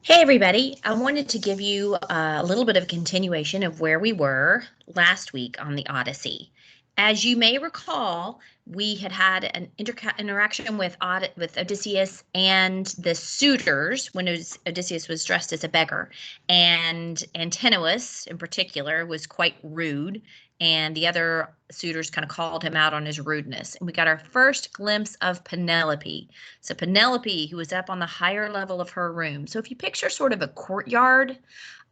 Hey everybody, I wanted to give you a little bit of a continuation of where we were last week on the Odyssey. As you may recall, we had an interaction with Odysseus and the suitors when Odysseus was dressed as a beggar, and Antinous in particular was quite rude, and the other suitors kind of called him out on his rudeness. And we got our first glimpse of Penelope. So Penelope, who was up on the higher level of her room. So if you picture sort of a courtyard,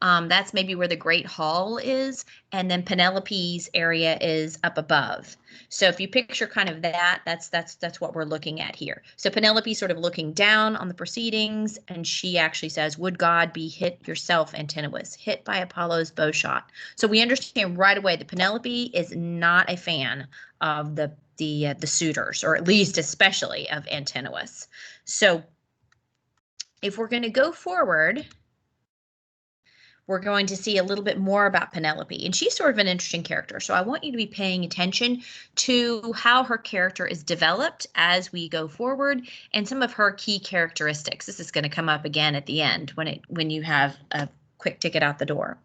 that's maybe where the Great Hall is, and then Penelope's area is up above. So if you picture kind of that's what we're looking at here. So Penelope sort of looking down on the proceedings, and she actually says, "Would God be hit yourself, Antinous, hit by Apollo's bow shot?" So we understand right away that Penelope is not a fan of the suitors, or at least especially of Antinous. So if we're going to go forward, we're going to see a little bit more about Penelope, and she's sort of an interesting character. So I want you to be paying attention to how her character is developed as we go forward and some of her key characteristics. This is going to come up again at the end when you have a quick ticket out the door.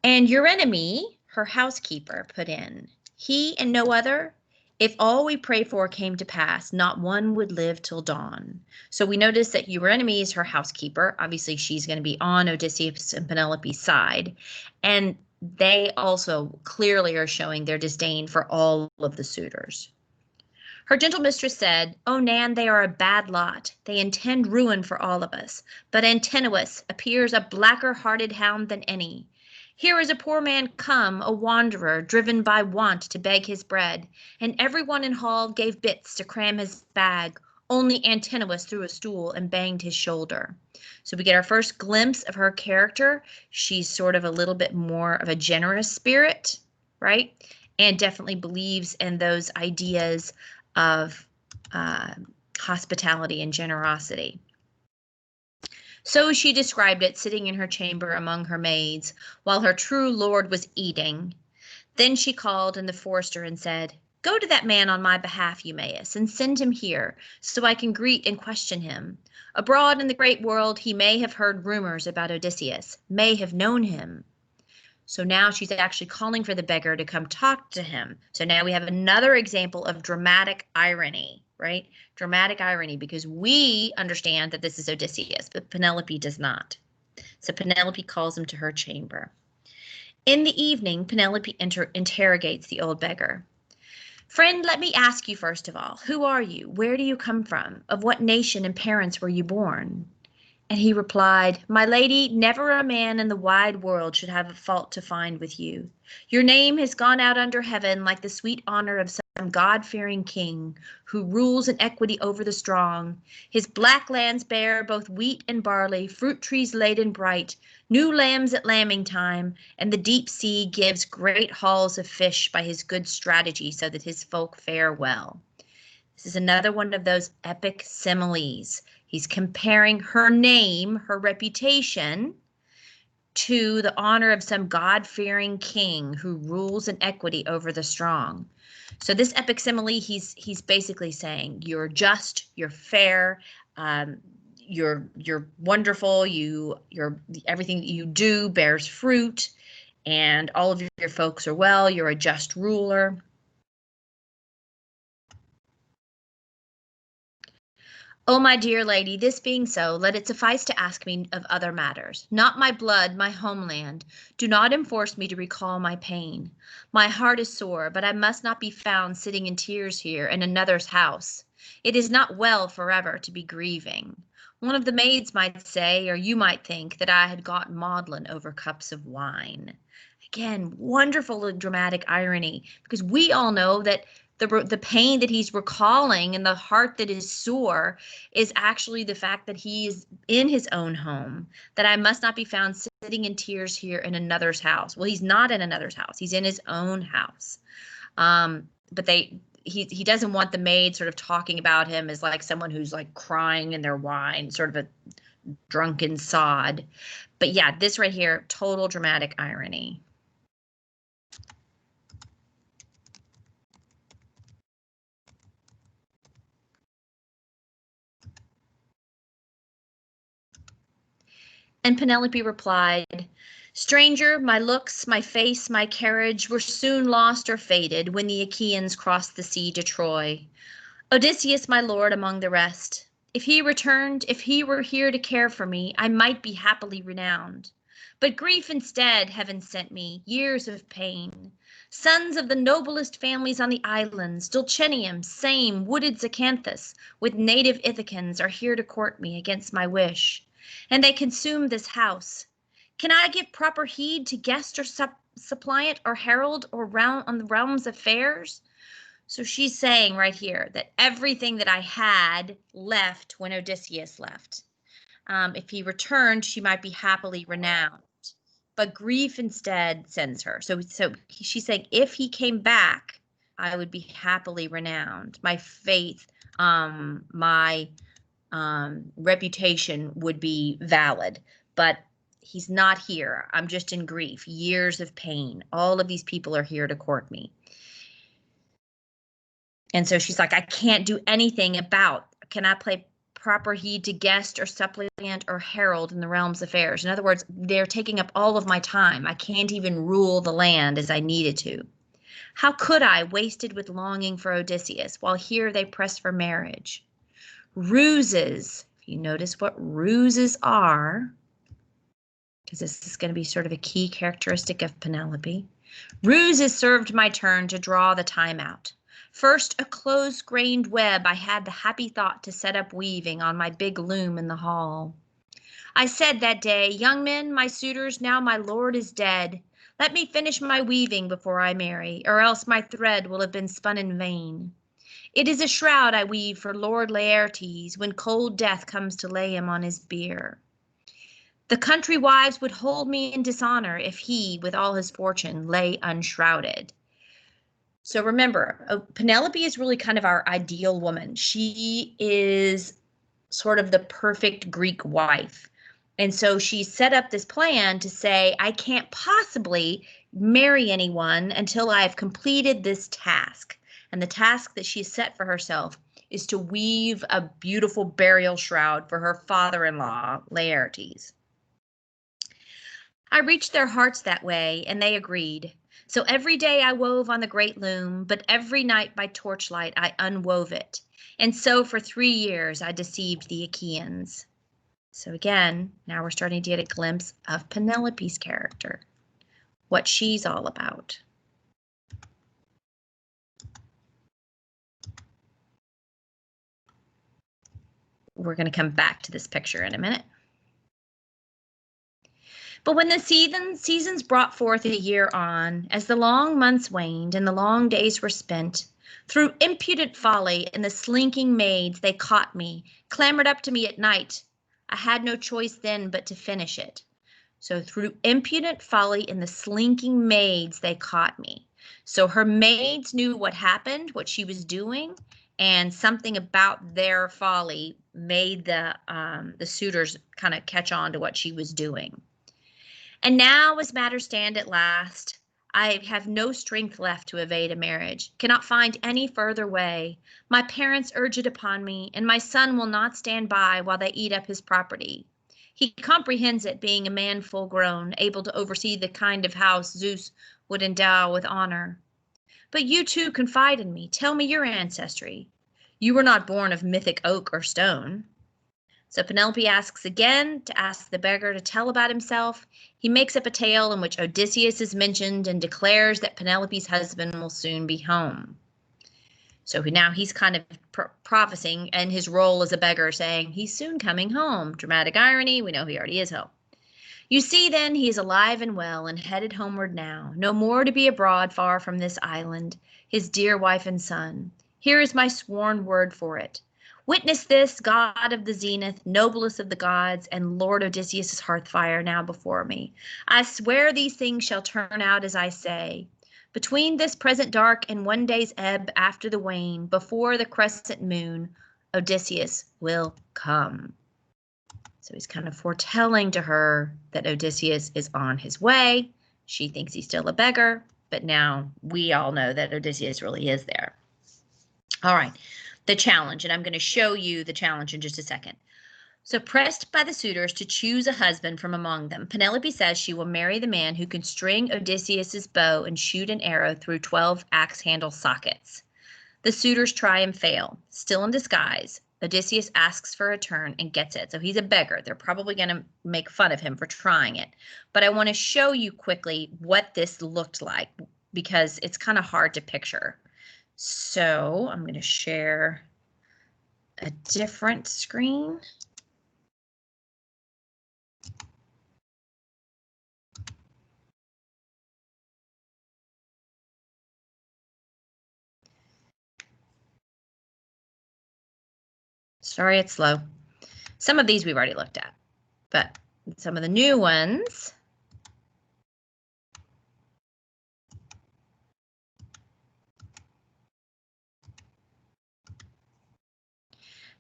And your enemy, her housekeeper, put in, "He and no other? If all we pray for came to pass, not one would live till dawn." So we notice that Eurynomé is her housekeeper. Obviously, she's going to be on Odysseus and Penelope's side. And they also clearly are showing their disdain for all of the suitors. Her gentle mistress said, "O Nan, they are a bad lot. They intend ruin for all of us. But Antinous appears a blacker-hearted hound than any. Here is a poor man come, a wanderer, driven by want to beg his bread, and every one in hall gave bits to cram his bag. Only Antinous threw a stool and banged his shoulder." So we get our first glimpse of her character. She's sort of a little bit more of a generous spirit, right? And definitely believes in those ideas of hospitality and generosity. So she described it, sitting in her chamber among her maids, while her true lord was eating. Then she called in the forester and said, "Go to that man on my behalf, Eumaeus, and send him here, so I can greet and question him. Abroad in the great world he may have heard rumors about Odysseus, may have known him." So now she's actually calling for the beggar to come talk to him. So now we have another example of dramatic irony, right? Dramatic irony, because we understand that this is Odysseus, but Penelope does not. So Penelope calls him to her chamber. In the evening, Penelope interrogates the old beggar. "Friend, let me ask you first of all, who are you? Where do you come from? Of what nation and parents were you born?" And he replied, "My lady, never a man in the wide world should have a fault to find with you. Your name has gone out under heaven like the sweet honor of some God-fearing king who rules in equity over the strong. His black lands bear both wheat and barley, fruit trees laden bright, new lambs at lambing time, and the deep sea gives great hauls of fish by his good strategy so that his folk fare well." This is another one of those epic similes. He's comparing her name, her reputation, to the honor of some God-fearing king who rules in equity over the strong. So this epic simile, he's basically saying you're just, you're fair, you're wonderful, you're everything that you do bears fruit, and all of your folks are well. You're a just ruler. "O my dear lady, this being so, let it suffice to ask me of other matters. Not my blood, my homeland. Do not enforce me to recall my pain. My heart is sore, but I must not be found sitting in tears here in another's house. It is not well forever to be grieving. One of the maids might say, or you might think, that I had got maudlin over cups of wine." Again, wonderful and dramatic irony, because we all know that the pain that he's recalling and the heart that is sore is actually the fact that he is in his own home, that I must not be found sitting in tears here in another's house. Well, he's not in another's house. He's in his own house. But he doesn't want the maid sort of talking about him as like someone who's like crying in their wine, sort of a drunken sod. But yeah, this right here, total dramatic irony. And Penelope replied, Stranger, my looks, my face, my carriage were soon lost or faded when the Achaeans crossed the sea to Troy. Odysseus, my lord, among the rest. If he returned, if he were here to care for me, I might be happily renowned. But grief instead, heaven sent me, years of pain. Sons of the noblest families on the islands, Dulcinea, same, wooded Zacynthus, with native Ithacans are here to court me against my wish. And they consume this house. Can I give proper heed to guest or suppliant or herald or round on the realm's affairs? So she's saying right here that everything that I had left when Odysseus left. If he returned, she might be happily renowned. But grief instead sends her. So she's saying, if he came back, I would be happily renowned. My faith, my reputation would be valid. But he's not here. I'm just in grief, years of pain. All of these people are here to court me. And so she's like, I can't do anything about, can I play proper heed to guest or suppliant or herald in the realm's affairs? In other words, they're taking up all of my time. I can't even rule the land as I needed to. How could I, wasted with longing for Odysseus, while here they press for marriage? Ruses, if you notice what ruses are, because this is going to be sort of a key characteristic of Penelope. Ruses served my turn to draw the time out. First, a close-grained web I had the happy thought to set up weaving on my big loom in the hall. I said that day, young men, my suitors, now my lord is dead. Let me finish my weaving before I marry, or else my thread will have been spun in vain. It is a shroud I weave for Lord Laertes when cold death comes to lay him on his bier. The country wives would hold me in dishonor if he, with all his fortune, lay unshrouded. So remember, Penelope is really kind of our ideal woman. She is sort of the perfect Greek wife. And so she set up this plan to say, I can't possibly marry anyone until I've completed this task. And the task that she set for herself is to weave a beautiful burial shroud for her father-in-law, Laertes. I reached their hearts that way, and they agreed. So every day I wove on the great loom, but every night by torchlight I unwove it. And so for 3 years I deceived the Achaeans. So again, now we're starting to get a glimpse of Penelope's character, what she's all about. We're going to come back to this picture in a minute. But when the seasons brought forth a year on, as the long months waned and the long days were spent, through impudent folly and the slinking maids they caught me, clambered up to me at night. I had no choice then but to finish it. So through impudent folly and the slinking maids they caught me. So her maids knew what happened, what she was doing, and something about their folly made the suitors kind of catch on to what she was doing. And now, as matters stand at last, I have no strength left to evade a marriage, cannot find any further way. My parents urge it upon me, and my son will not stand by while they eat up his property. He comprehends it, being a man full grown, able to oversee the kind of house Zeus would endow with honor. But you too confide in me. Tell me your ancestry. You were not born of mythic oak or stone. So Penelope asks again to ask the beggar to tell about himself. He makes up a tale in which Odysseus is mentioned and declares that Penelope's husband will soon be home. So now he's kind of prophesying in his role as a beggar, saying he's soon coming home. Dramatic irony, we know he already is home. You see then, he is alive and well and headed homeward now, no more to be abroad far from this island, his dear wife and son. Here is my sworn word for it. Witness this, God of the zenith, noblest of the gods, and Lord Odysseus' hearthfire now before me. I swear these things shall turn out as I say. Between this present dark and one day's ebb after the wane, before the crescent moon, Odysseus will come. So he's kind of foretelling to her that Odysseus is on his way. She thinks he's still a beggar, but now we all know that Odysseus really is there. All right. The challenge, and I'm going to show you the challenge in just a second. So pressed by the suitors to choose a husband from among them, Penelope says she will marry the man who can string Odysseus's bow and shoot an arrow through 12 axe handle sockets. The suitors try and fail. Still in disguise, Odysseus asks for a turn and gets it. So he's a beggar. They're probably going to make fun of him for trying it. But I want to show you quickly what this looked like because it's kind of hard to picture. So I'm going to share a different screen. Sorry, it's slow. Some of these we've already looked at, but some of the new ones.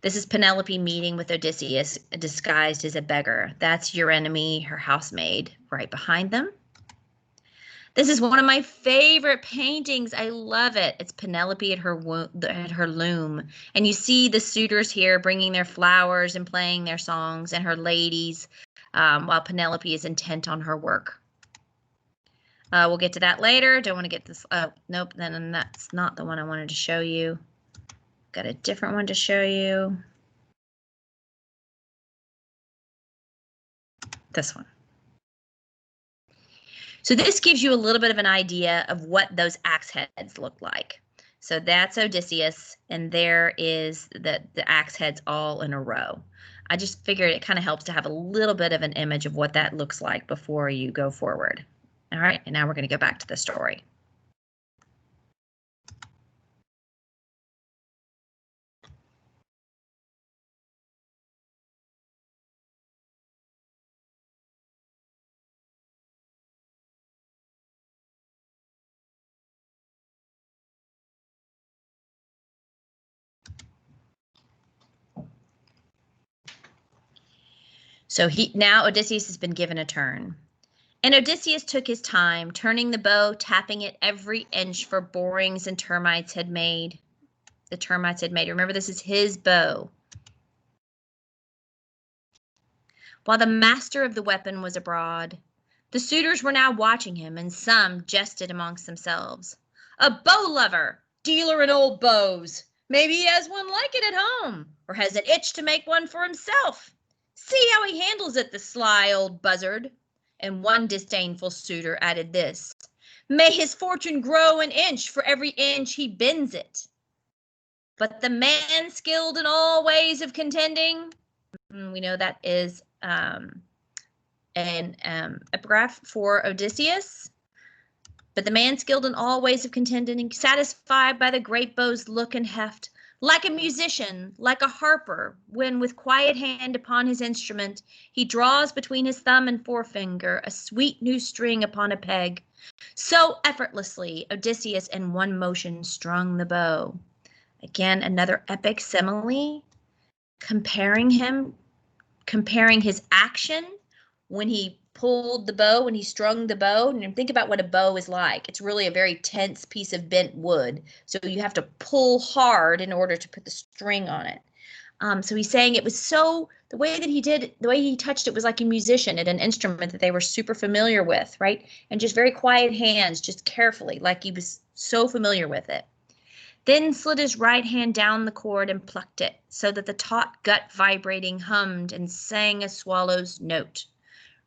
This is Penelope meeting with Odysseus, disguised as a beggar. That's your enemy, her housemaid, right behind them. This is one of my favorite paintings. I love it. It's Penelope at her loom. And you see the suitors here bringing their flowers and playing their songs, and her ladies, while Penelope is intent on her work. We'll get to that later. Don't want to get this. Oh, nope. Then that's not the one I wanted to show you. Got a different one to show you. This one. So this gives you a little bit of an idea of what those axe heads look like. So that's Odysseus, and there is the axe heads all in a row. I just figured it kind of helps to have a little bit of an image of what that looks like before you go forward. All right, and now we're going to go back to the story. So now Odysseus has been given a turn. And Odysseus took his time, turning the bow, tapping it every inch for borings and termites had made. The termites had made. Remember, this is his bow. While the master of the weapon was abroad, the suitors were now watching him, and some jested amongst themselves. A bow lover, dealer in old bows. Maybe he has one like it at home, or has an itch to make one for himself. See how he handles it, the sly old buzzard. And one disdainful suitor added this: May his fortune grow an inch for every inch he bends it. But the man skilled in all ways of contending, we know that is an epigraph for Odysseus. But the man skilled in all ways of contending, satisfied by the great bow's look and heft, like a musician, like a harper, when with quiet hand upon his instrument, he draws between his thumb and forefinger a sweet new string upon a peg. So effortlessly Odysseus in one motion strung the bow. Again, another epic simile, comparing his action when he pulled the bow, when he strung the bow. And think about what a bow is like. It's really a very tense piece of bent wood. So you have to pull hard in order to put the string on it. So he's saying it was so, the way he touched it was like a musician at an instrument that they were super familiar with, right? And just very quiet hands, just carefully, like he was so familiar with it. Then slid his right hand down the cord and plucked it, so that the taut gut vibrating hummed and sang a swallow's note.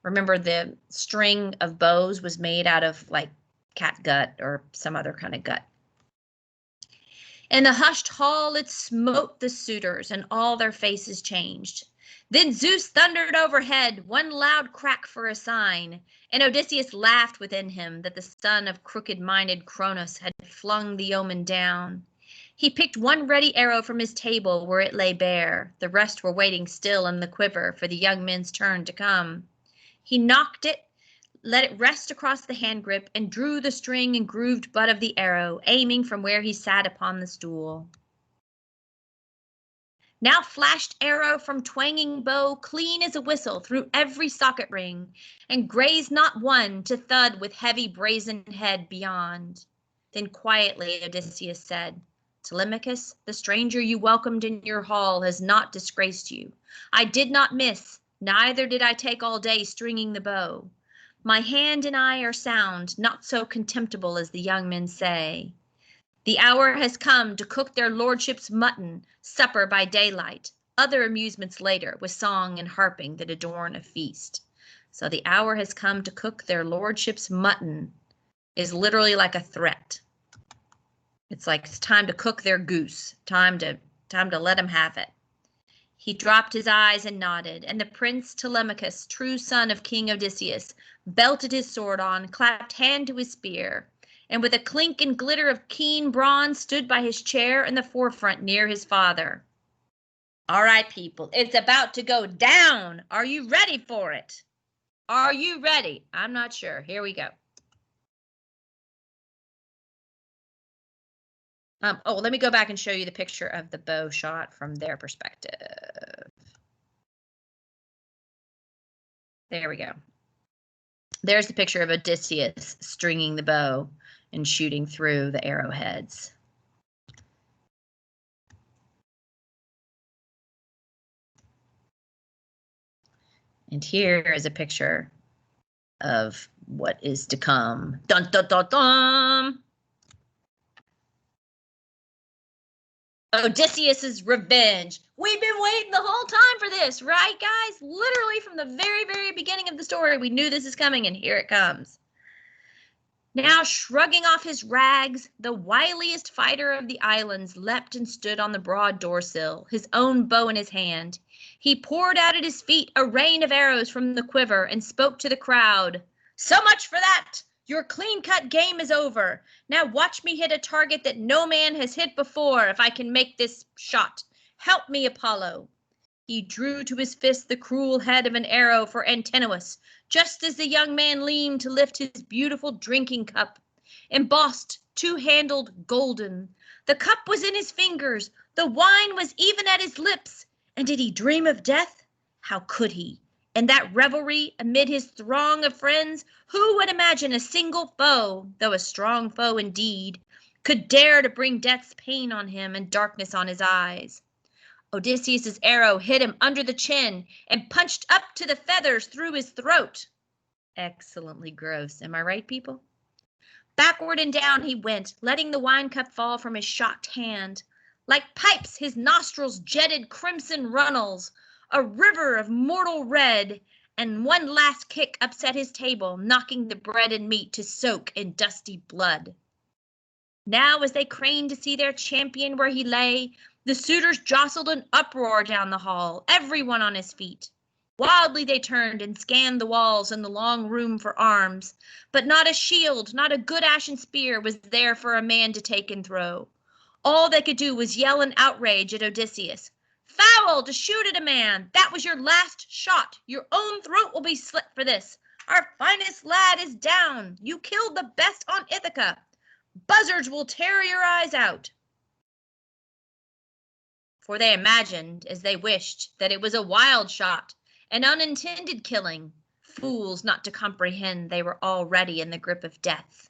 Remember, the string of bows was made out of like cat gut or some other kind of gut. In the hushed hall it smote the suitors, and all their faces changed. Then Zeus thundered overhead, one loud crack for a sign, and Odysseus laughed within him that the son of crooked-minded Cronos had flung the omen down. He picked one ready arrow from his table where it lay bare. The rest were waiting still in the quiver for the young men's turn to come. He knocked it, let it rest across the hand grip, and drew the string and grooved butt of the arrow, aiming from where he sat upon the stool. Now flashed arrow from twanging bow, clean as a whistle, through every socket ring, and grazed not one to thud with heavy brazen head beyond. Then quietly Odysseus said, Telemachus, the stranger you welcomed in your hall has not disgraced you. I did not miss, neither did I take all day stringing the bow. My hand and I are sound, not so contemptible as the young men say. The hour has come to cook their lordships' mutton supper by daylight, other amusements later, with song and harping that adorn a feast. So the hour has come to cook their lordships' mutton is literally like a threat. It's like it's time to cook their goose, time to let them have it. He dropped his eyes and nodded, and the prince Telemachus, true son of King Odysseus, belted his sword on, clapped hand to his spear, and with a clink and glitter of keen bronze stood by his chair in the forefront near his father. All right, people, it's about to go down. Are you ready for it? Are you ready? I'm not sure. Here we go. Let me go back and show you the picture of the bow shot from their perspective. There we go. There's the picture of Odysseus stringing the bow and shooting through the arrowheads. And here is a picture of what is to come. Dun, dun, dun, dun! Odysseus's revenge. We've been waiting the whole time for this, right, guys? Literally from the very, very beginning of the story, we knew this is coming, and here it comes. Now, shrugging off his rags, the wiliest fighter of the islands leapt and stood on the broad doorsill, his own bow in his hand. He poured out at his feet a rain of arrows from the quiver and spoke to the crowd. So much for that! Your clean-cut game is over. Now watch me hit a target that no man has hit before if I can make this shot. Help me, Apollo. He drew to his fist the cruel head of an arrow for Antinous, just as the young man leaned to lift his beautiful drinking cup, embossed, two-handled, golden. The cup was in his fingers, the wine was even at his lips, and did he dream of death? How could he? In that revelry, amid his throng of friends, who would imagine a single foe, though a strong foe indeed, could dare to bring death's pain on him and darkness on his eyes? Odysseus's arrow hit him under the chin and punched up to the feathers through his throat. Excellently gross, am I right, people? Backward and down he went, letting the wine cup fall from his shocked hand. Like pipes, his nostrils jetted crimson runnels, a river of mortal red, and one last kick upset his table, knocking the bread and meat to soak in dusty blood. Now, as they craned to see their champion where he lay, the suitors jostled an uproar down the hall, everyone on his feet. Wildly they turned and scanned the walls and the long room for arms, but not a shield, not a good ashen spear was there for a man to take and throw. All they could do was yell in outrage at Odysseus. Foul to shoot at a man! That was your last shot! Your own throat will be slit for this! Our finest lad is down! You killed the best on Ithaca! Buzzards will tear your eyes out! For they imagined, as they wished, that it was a wild shot, an unintended killing, fools not to comprehend they were already in the grip of death.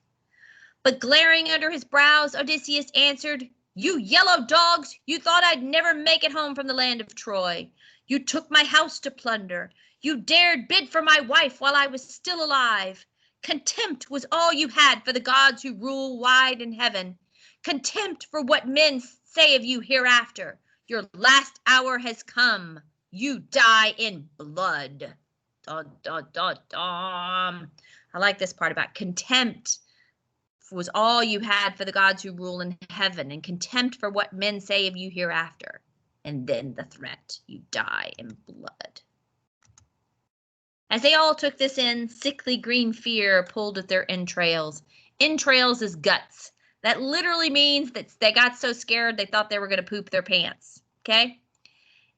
But glaring under his brows, Odysseus answered, You yellow dogs, you thought I'd never make it home from the land of Troy. You took my house to plunder. You dared bid for my wife while I was still alive. Contempt was all you had for the gods who rule wide in heaven. Contempt for what men say of you hereafter. Your last hour has come. You die in blood. Dun, dun, dun, dun. I like this part about contempt was all you had for the gods who rule in heaven, and contempt for what men say of you hereafter. And then the threat, you die in blood. As they all took this in, sickly green fear pulled at their entrails. Entrails is guts. That literally means that they got so scared they thought they were going to poop their pants, okay?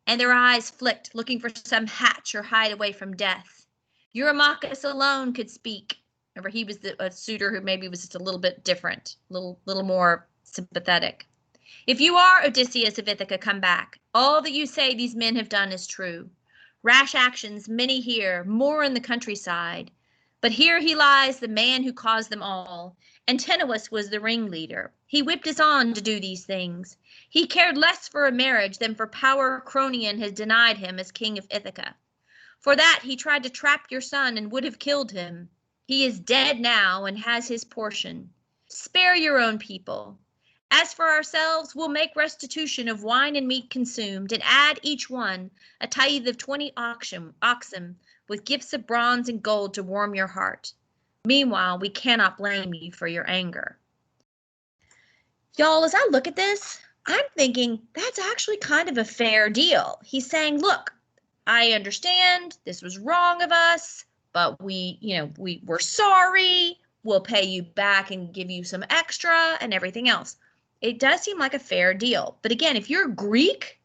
And their eyes flicked, looking for some hatch or hideaway from death. Eurymachus alone could speak. Remember, he was a suitor who maybe was just a little bit different, a little more sympathetic. If you are Odysseus of Ithaca, come back. All that you say these men have done is true. Rash actions, many here, more in the countryside. But here he lies, the man who caused them all. Antinous was the ringleader. He whipped us on to do these things. He cared less for a marriage than for power Cronion had denied him as king of Ithaca. For that he tried to trap your son and would have killed him. He is dead now and has his portion. Spare your own people. As for ourselves, we'll make restitution of wine and meat consumed, and add each one a tithe of 20 oxen, with gifts of bronze and gold to warm your heart. Meanwhile, we cannot blame you for your anger. Y'all, as I look at this, I'm thinking that's actually kind of a fair deal. He's saying, look, I understand this was wrong of us, but we're sorry. We'll pay you back and give you some extra and everything else. It does seem like a fair deal. But again, if you're Greek,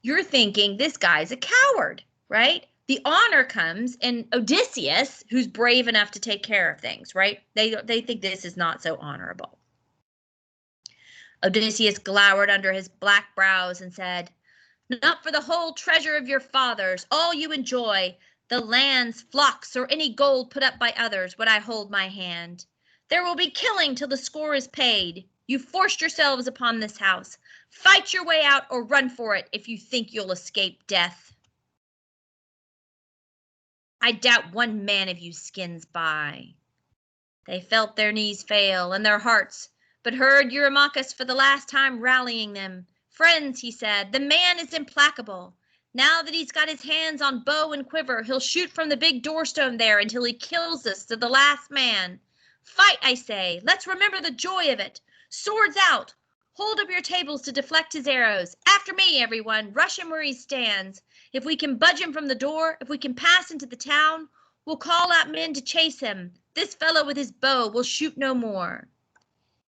you're thinking this guy's a coward, right? The honor comes in Odysseus, who's brave enough to take care of things, right? They think this is not so honorable. Odysseus glowered under his black brows and said, not for the whole treasure of your fathers, all you enjoy, the lands, flocks, or any gold put up by others, would I hold my hand. There will be killing till the score is paid. You forced yourselves upon this house. Fight your way out or run for it if you think you'll escape death. I doubt one man of you skins by. They felt their knees fail and their hearts, but heard Eurymachus for the last time rallying them. Friends, he said, the man is implacable. Now that he's got his hands on bow and quiver, he'll shoot from the big doorstone there until he kills us to the last man. Fight, I say. Let's remember the joy of it. Swords out. Hold up your tables to deflect his arrows. After me, everyone. Rush him where he stands. If we can budge him from the door, if we can pass into the town, we'll call out men to chase him. This fellow with his bow will shoot no more.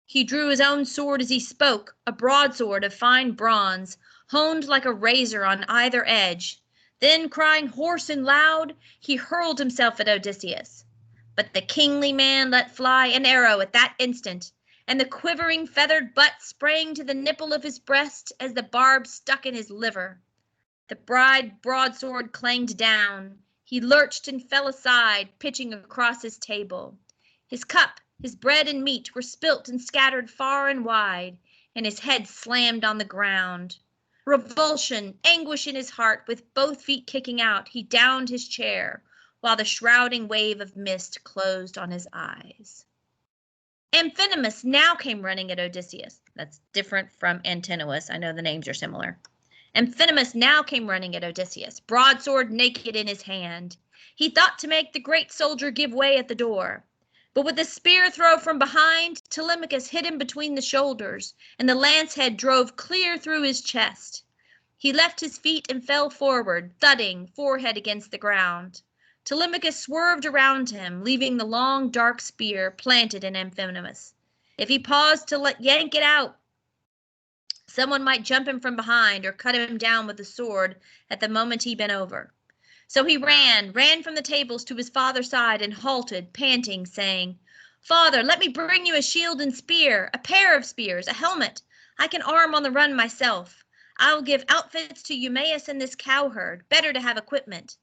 He drew his own sword as he spoke, a broadsword of fine bronze, honed like a razor on either edge. Then, crying hoarse and loud, he hurled himself at Odysseus. But the kingly man let fly an arrow at that instant, and the quivering feathered butt sprang to the nipple of his breast as the barb stuck in his liver. The broadsword clanged down. He lurched and fell aside, pitching across his table. His cup, his bread and meat were spilt and scattered far and wide, and his head slammed on the ground. Revulsion, anguish in his heart, with both feet kicking out, he downed his chair, while the shrouding wave of mist closed on his eyes. Amphinomus now came running at Odysseus. That's different from Antinous. I know the names are similar. Amphinomus now came running at Odysseus, broadsword naked in his hand. He thought to make the great soldier give way at the door. But with a spear throw from behind, Telemachus hit him between the shoulders, and the lance head drove clear through his chest. He left his feet and fell forward, thudding, forehead against the ground. Telemachus swerved around him, leaving the long, dark spear planted in Amphinomus. If he paused to yank it out, someone might jump him from behind or cut him down with the sword at the moment he bent over. So he ran from the tables to his father's side and halted, panting, saying, Father, let me bring you a shield and spear, a pair of spears, a helmet. I can arm on the run myself. I will give outfits to Eumaeus and this cowherd, better to have equipment.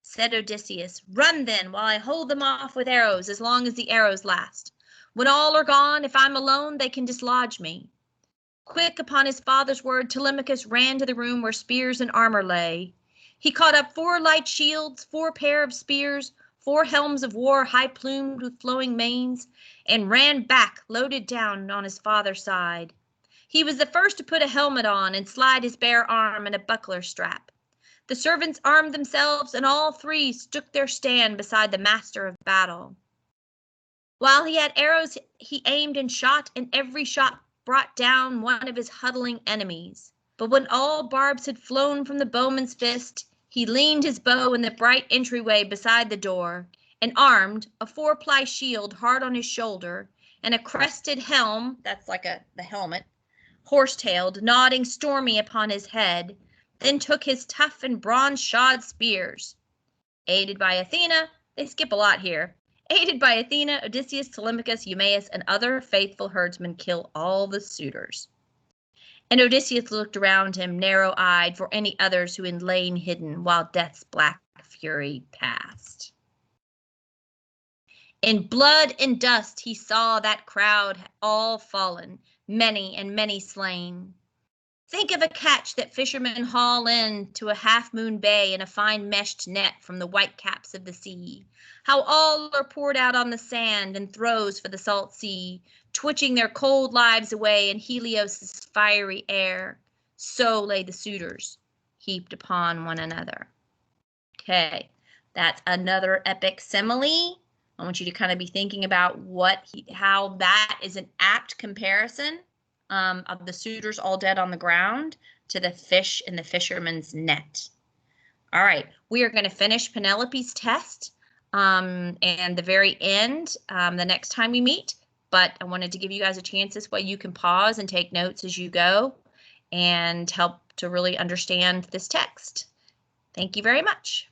Said Odysseus, Run then, while I hold them off with arrows as long as the arrows last. When all are gone, if I'm alone, they can dislodge me. Quick upon his father's word, Telemachus ran to the room where spears and armor lay. He caught up 4 light shields, 4 pair of spears, 4 helms of war high-plumed with flowing manes, and ran back, loaded down on his father's side. He was the first to put a helmet on and slide his bare arm in a buckler strap. The servants armed themselves, and all 3 took their stand beside the master of battle. While he had arrows, he aimed and shot, and every shot brought down one of his huddling enemies. But when all barbs had flown from the bowman's fist, he leaned his bow in the bright entryway beside the door, and armed, a 4-ply shield hard on his shoulder, and a crested helm, that's like the helmet, horse-tailed, nodding stormy upon his head, then took his tough and bronze-shod spears. Aided by Athena, they skip a lot here. Aided by Athena, Odysseus, Telemachus, Eumaeus, and other faithful herdsmen kill all the suitors. And Odysseus looked around him, narrow-eyed, for any others who had lain hidden while death's black fury passed. In blood and dust he saw that crowd all fallen, many and many slain. Think of a catch that fishermen haul in to a half-moon bay in a fine meshed net from the white caps of the sea. How all are poured out on the sand and throws for the salt sea, twitching their cold lives away in Helios's fiery air. So lay the suitors, heaped upon one another. Okay, that's another epic simile. I want you to kind of be thinking about how that is an apt comparison of the suitors all dead on the ground to the fish in the fisherman's net. All right, we are going to finish Penelope's test and the very end the next time we meet, but I wanted to give you guys a chance this way you can pause and take notes as you go and help to really understand this text. Thank you very much.